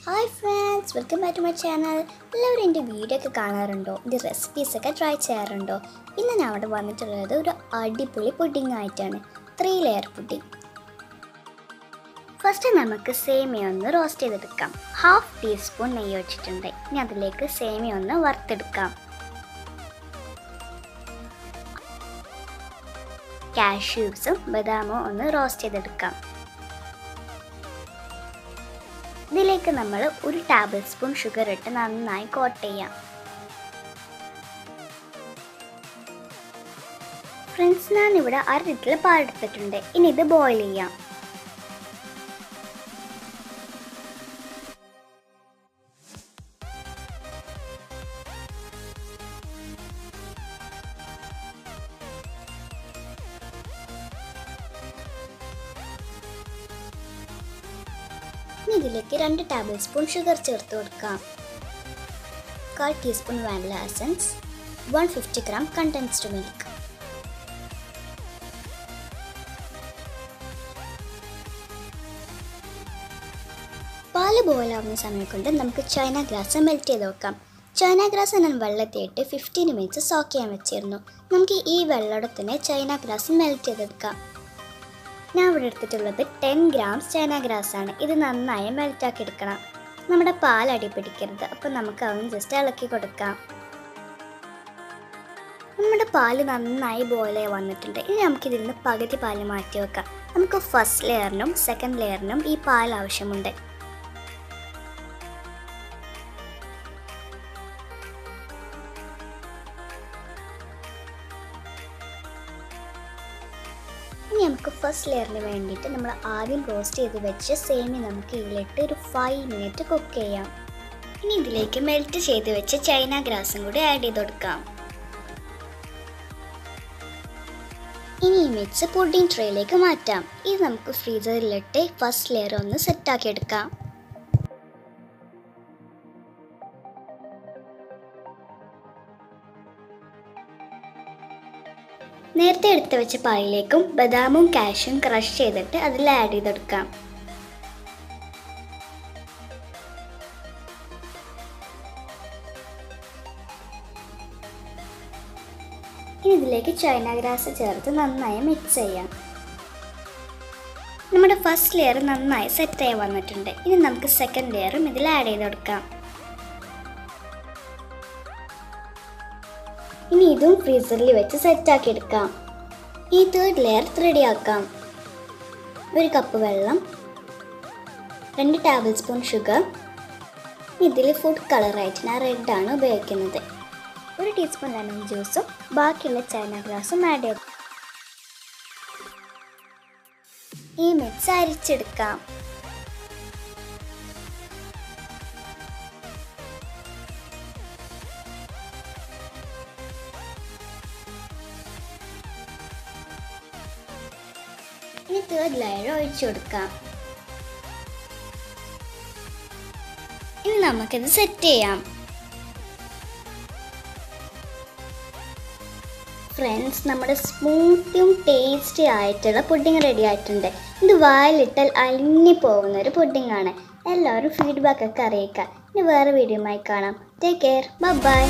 Hi friends, welcome back to my channel. എല്ലാവരും എൻ്റെ video ഒക്കെ കാണാറുണ്ടോ? എൻ്റെ റെസിപ്പീസ് ഒക്കെ ട്രൈ ചെയ്യാറുണ്ടോ? ഇന്ന് ഞാൻ അവിടെ വന്നിട്ടുള്ളത് ഒരു അടിപൊളി പുഡിംഗ് ആയിട്ടാണ്. 3 ലെയർ പുഡിംഗ്. ഫസ്റ്റ് നമുക്ക് സേമിയ ഒന്ന് റോസ്റ്റ് ചെയ്തെടുക്കാം. 1/2 ടീസ്പൂൺ നെയ്യ് ഒഴിച്ചിട്ടുണ്ട്. ഇനി അതിലേക്ക് സേമിയ ഒന്ന് വറുത്തെടുക്കാം. കാഷ്യൂസും ബദാമും ഒന്ന് റോസ്റ്റ് ചെയ്തെടുക്കാം. ഇതിലേക്ക് നമ്മൾ 1 ടേബിൾ സ്പൂൺ ഷുഗർ ഇട്ട് നന്നായി കോട്ട് ചെയ്യാം. ഫ്രണ്ട്സ്, ഞാനിവിടെ 1/2 ലിറ്റർ പാൽ എടുത്തിട്ടുണ്ട്. ഇനി ഇത് ബോയിൽ ചെയ്യാം. ഇതിലേക്ക് 2 ടേബിൾ സ്പൂൺ ഷുഗർ ചേർത്ത് കൊടുക്കാം. 1/4 teaspoon vanilla essence, 150 gram condensed milk. പാല് ബോയിൽ ആവുന്ന സമയം കൊണ്ട് നമുക്ക് ചൈന ഗ്രാസ് മെൽറ്റ് ചെയ്ത് വെക്കാം. ചൈന ഗ്രാസ് ഞാൻ വെള്ളത്തിയിട്ട് 15 മിനിറ്റ്സ് സോക്ക് ചെയ്യാൻ വെച്ചിരുന്നു. നമുക്ക് ഈ വെള്ളത്തോടെ തന്നെ ചൈന ഗ്രാസ് മെൽറ്റ് ചെയ്തെടുക്കാം. ഞാൻ ഇവിടെ എടുത്തിട്ടുള്ളത് 10 ഗ്രാംസ് ചൈന ഗ്രാസ് ആണ്. ഇത് നന്നായി മെൽറ്റാക്കി എടുക്കണം. നമ്മുടെ പാൽ അടിപിടിക്കരുത്. അപ്പോൾ നമുക്ക് അതൊന്ന് ജസ്റ്റ് ഇളക്കി കൊടുക്കാം. നമ്മുടെ പാല് നന്നായി ബോയിലായി വന്നിട്ടുണ്ട്. ഇനി നമുക്കിതിൽ നിന്ന് പകുതി പാല് മാറ്റി വെക്കാം. നമുക്ക് ഫസ്റ്റ് ലെയറിനും സെക്കൻഡ് ലെയറിനും ഈ പാൽ ആവശ്യമുണ്ട്. ഇനി നമുക്ക് ഫസ്റ്റ് ലെയറിന് വേണ്ടിയിട്ട് നമ്മൾ ആദ്യം റോസ്റ്റ് ചെയ്ത് വെച്ച് സേമിയ നമുക്ക് ഇതിലിട്ട് ഒരു 5 മിനിറ്റ് കുക്ക് ചെയ്യാം. ഇനി ഇതിലേക്ക് മെൽറ്റ് ചെയ്ത് വെച്ച് ചൈന ഗ്രാസും കൂടി ആഡ് ചെയ്ത് കൊടുക്കാം. ഇനി ഈ മിക്സ് പുഡിംഗ് ട്രേയിലേക്ക് മാറ്റാം. ഇത് നമുക്ക് ഫ്രീസറിലിട്ട് ഫസ്റ്റ് ലെയർ ഒന്ന് സെറ്റാക്കി എടുക്കാം. നേരത്തെ എടുത്ത് വെച്ച പാലിലേക്കും ബദാമും കാഷ്യും ക്രഷ് ചെയ്തിട്ട് അതിൽ ആഡ് ചെയ്തെടുക്കാം. ഇനി ഇതിലേക്ക് ചൈന ഗ്രാസ് ചേർത്ത് നന്നായി മിക്സ് ചെയ്യാം. നമ്മുടെ ഫസ്റ്റ് ലെയർ നന്നായി സെറ്റായി വന്നിട്ടുണ്ട്. ഇനി നമുക്ക് സെക്കൻഡ് ലെയറും ഇതിൽ ആഡ് ചെയ്തെടുക്കാം. ഇനി ഇതും ഫ്രീസറിൽ വെച്ച് സെറ്റാക്കി എടുക്കാം. ഈ തേർഡ് ലെയർ റെഡിയാക്കാം. 1 കപ്പ് വെള്ളം, 2 ടേബിൾ സ്പൂൺ ഷുഗർ. ഇതിൽ ഫുഡ് കളറായിട്ട് ഞാൻ റെഡാണ് ഉപയോഗിക്കുന്നത്. 1 ടീസ്പൂൺ ലെമൺ ജ്യൂസും ബാക്കിയുള്ള ചൈന ഗ്രാസും ആഡ് ചെയ്തു. ഈ മിക്സ് അരിച്ചെടുക്കാം. ഇനി തേർഡ് ലെയർ ഒഴിച്ചു കൊടുക്കാം. ഇനി നമുക്കിത് സെറ്റ് ചെയ്യാം. ഫ്രണ്ട്സ്, നമ്മുടെ സ്മൂത്തിയും ടേസ്റ്റി ആയിട്ടുള്ള പുഡിംഗ് റെഡി ആയിട്ടുണ്ട്. ഇത് വായിലിട്ടാൽ അലിഞ്ഞു പോകുന്ന ഒരു പുഡിംഗ് ആണ്. എല്ലാവരും ഫീഡ്ബാക്ക് ഒക്കെ അറിയിക്കുക. ഇനി വേറെ വീഡിയോയുമായി കാണാം. Take care. ബൈ.